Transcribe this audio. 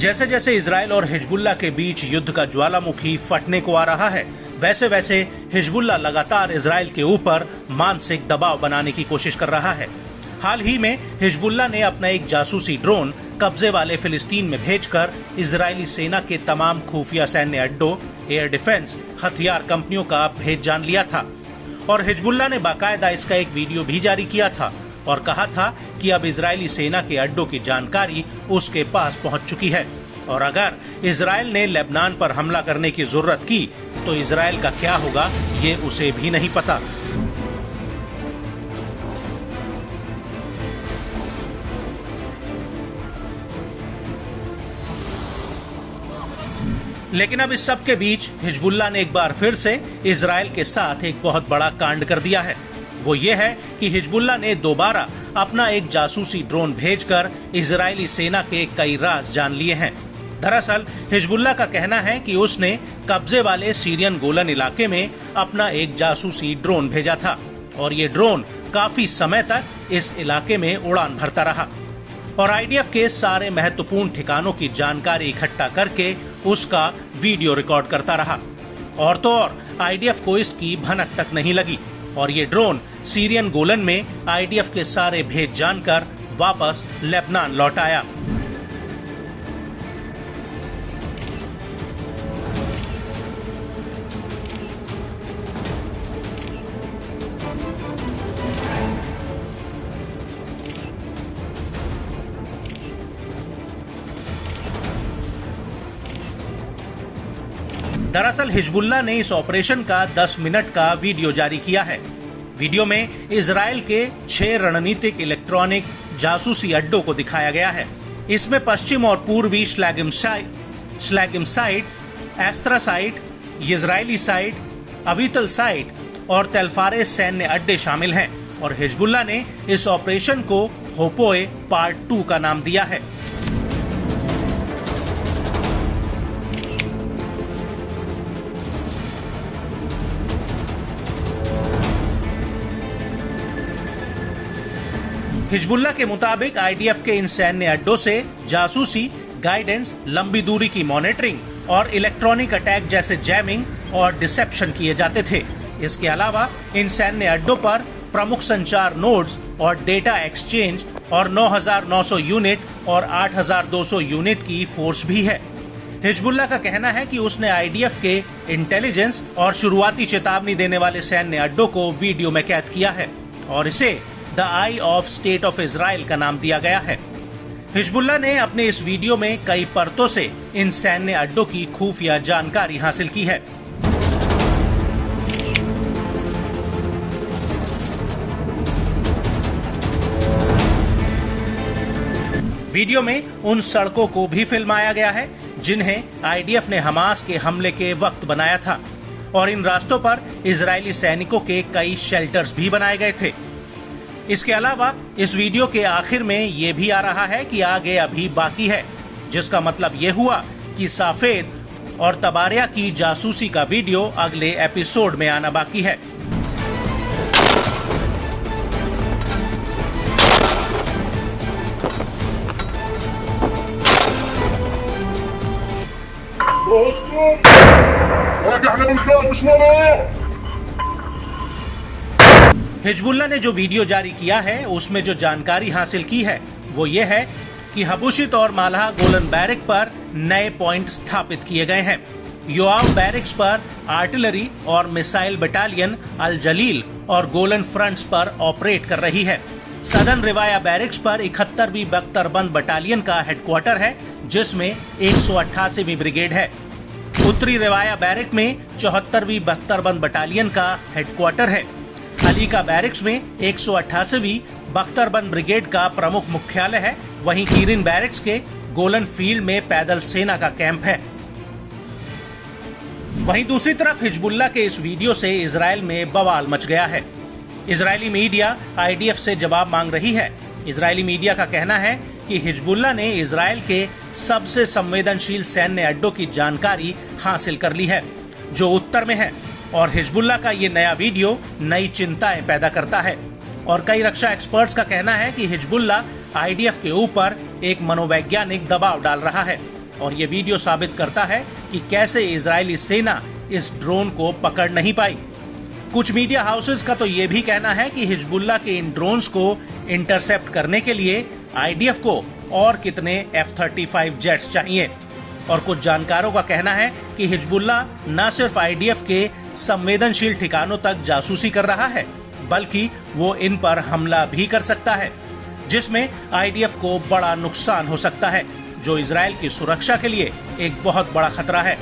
जैसे जैसे इजराइल और हिजबुल्लाह के बीच युद्ध का ज्वालामुखी फटने को आ रहा है, वैसे वैसे हिजबुल्लाह लगातार इजराइल के ऊपर मानसिक दबाव बनाने की कोशिश कर रहा है। हाल ही में हिजबुल्लाह ने अपना एक जासूसी ड्रोन कब्जे वाले फिलिस्तीन में भेजकर इजरायली सेना के तमाम खुफिया सैन्य अड्डों, एयर डिफेंस, हथियार कंपनियों का भेद जान लिया था और हिजबुल्लाह ने बाकायदा इसका एक वीडियो भी जारी किया था और कहा था कि अब इजरायली सेना के अड्डों की जानकारी उसके पास पहुंच चुकी है और अगर इजराइल ने लेबनान पर हमला करने की जरूरत की तो इजराइल का क्या होगा ये उसे भी नहीं पता। लेकिन अब इस सब के बीच हिजबुल्लाह ने एक बार फिर से इजराइल के साथ एक बहुत बड़ा कांड कर दिया है। वो ये है कि हिजबुल्लाह ने दोबारा अपना एक जासूसी ड्रोन भेजकर इजरायली सेना के कई राज जान लिए हैं। दरअसल हिजबुल्लाह का कहना है कि उसने कब्जे वाले सीरियन गोलन इलाके में अपना एक जासूसी ड्रोन भेजा था और ये ड्रोन काफी समय तक इस इलाके में उड़ान भरता रहा और आईडीएफ के सारे महत्वपूर्ण ठिकानों की जानकारी इकट्ठा करके उसका वीडियो रिकॉर्ड करता रहा। और तो और आईडीएफ को इसकी भनक तक नहीं लगी और ये ड्रोन सीरियन गोलन में आईडीएफ के सारे भेद जानकर वापस लेबनान लौट आया। दरअसल हिजबुल्लाह ने इस ऑपरेशन का 10 मिनट का वीडियो जारी किया है। वीडियो में इजराइल के 6 रणनीतिक इलेक्ट्रॉनिक जासूसी अड्डों को दिखाया गया है। इसमें पश्चिम और पूर्वी श्लैगिम साइट, एस्त्रा साइट, इजरायली साइट, अवितल साइट और तेलफारेस सैन्य अड्डे शामिल हैं और हिजबुल्लाह ने इस ऑपरेशन को होपोए पार्ट 2 का नाम दिया है। हिजबुल्लाह के मुताबिक आईडीएफ के इन सैन्य अड्डों से जासूसी, गाइडेंस, लंबी दूरी की मॉनिटरिंग और इलेक्ट्रॉनिक अटैक जैसे जैमिंग और डिसेप्शन किए जाते थे। इसके अलावा इन सैन्य अड्डों पर प्रमुख संचार नोड्स और डेटा एक्सचेंज और 9,900 यूनिट और 8,200 यूनिट की फोर्स भी है। हिजबुल्लाह का कहना है कि उसने आईडीएफ के इंटेलिजेंस और शुरुआती चेतावनी देने वाले सैन्य अड्डों को वीडियो में कैद किया है और इसे the I of state of Israel का नाम दिया गया है। हिजबुल्लाह ने अपने इस वीडियो में कई परतों से इन सैन्य अड्डों की खुफिया जानकारी हासिल की है। वीडियो में उन सड़कों को भी फिल्माया गया है जिन्हें आईडीएफ ने हमास के हमले के वक्त बनाया था और इन रास्तों पर इजरायली सैनिकों के कई शेल्टर्स भी बनाए गए थे। इसके अलावा इस वीडियो के आखिर में ये भी आ रहा है कि आगे अभी बाकी है, जिसका मतलब ये हुआ कि साफेद और तबारिया की जासूसी का वीडियो अगले एपिसोड में आना बाकी है। हिजबुल्लाह ने जो वीडियो जारी किया है उसमें जो जानकारी हासिल की है वो ये है कि हबुशित और मालहा गोलन बैरिक पर नए पॉइंट स्थापित किए गए हैं। योआव बैरिक्स पर आर्टिलरी और मिसाइल बटालियन अल जलील और गोलन फ्रंट्स पर ऑपरेट कर रही है। सदर्न रिवाया बैरिक्स पर 71वीं बख्तरबंद बटालियन का हेडक्वार्टर है जिसमें 188वीं ब्रिगेड है। उत्तरी रिवाया बैरिक में 74वीं बख्तरबंद बटालियन का हेडक्वार्टर है। अली का बैरिक्स में 188वीं बख्तरबंद ब्रिगेड का प्रमुख मुख्यालय है। वहीं कीरिन बैरिक्स के गोलन फील्ड में पैदल सेना का कैंप है। वहीं दूसरी तरफ हिजबुल्लाह के इस वीडियो से इजराइल में बवाल मच गया है। इजरायली मीडिया आईडीएफ से जवाब मांग रही है। इजरायली मीडिया का कहना है कि हिजबुल्लाह ने इजराइल के सबसे संवेदनशील सैन्य अड्डों की जानकारी हासिल कर ली है जो उत्तर में है और हिजबुल्लाह का ये नया वीडियो नई चिंताएं पैदा करता है। और कई रक्षा एक्सपर्ट्स का कहना है कि हिजबुल्लाह आईडीएफ के ऊपर एक मनोवैज्ञानिक दबाव डाल रहा है और ये वीडियो साबित करता है कि कैसे इजरायली सेना इस ड्रोन को पकड़ नहीं पाई। कुछ मीडिया हाउसेस का तो ये भी कहना है कि हिजबुल्लाह के इन ड्रोन्स को इंटरसेप्ट करने के लिए आईडीएफ को और कितने F-35 जेट्स चाहिए। और कुछ जानकारों का कहना है कि हिजबुल्लाह न सिर्फ आईडीएफ के संवेदनशील ठिकानों तक जासूसी कर रहा है, बल्कि वो इन पर हमला भी कर सकता है, जिसमें आईडीएफ को बड़ा नुकसान हो सकता है, जो इजरायल की सुरक्षा के लिए एक बहुत बड़ा खतरा है।